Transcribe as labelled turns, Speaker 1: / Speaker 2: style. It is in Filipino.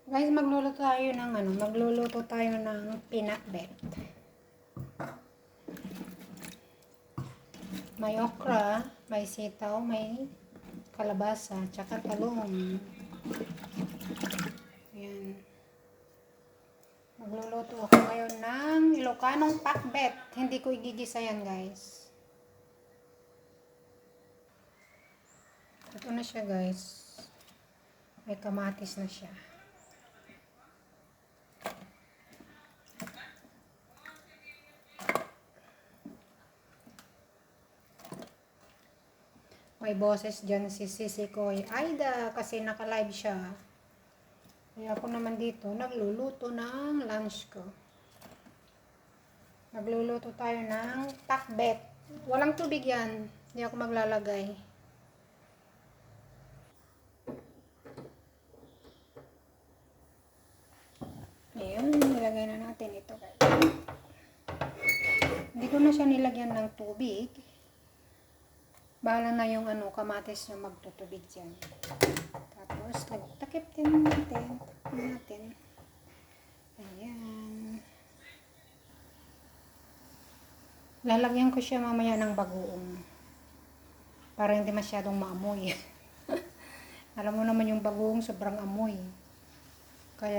Speaker 1: Guys, magluluto tayo ng pinakbet. May okra, may sitaw, may kalabasa, tsaka talong. Ayan. Magluluto ako ngayon ng Ilocanong pakbet. Hindi ko igigisa yan, guys. Ito na siya, guys. May kamatis na siya. May boses dyan si Sisi Koy Aida kasi naka-live siya. Kaya ako naman dito nagluluto ng lunch ko. Nagluluto tayo ng pakbet. Walang tubig yan. Hindi ako maglalagay. Ayun, nilagay na natin ito. Hindi ko na siya nilagyan ng tubig. Bahala na yung kamatis yung magtutubig dyan. Tapos, takip din natin. Ayan. Lalagyan ko siya mamaya ng bagoong. Para hindi masyadong maamoy. Alam mo naman yung bagoong sobrang amoy.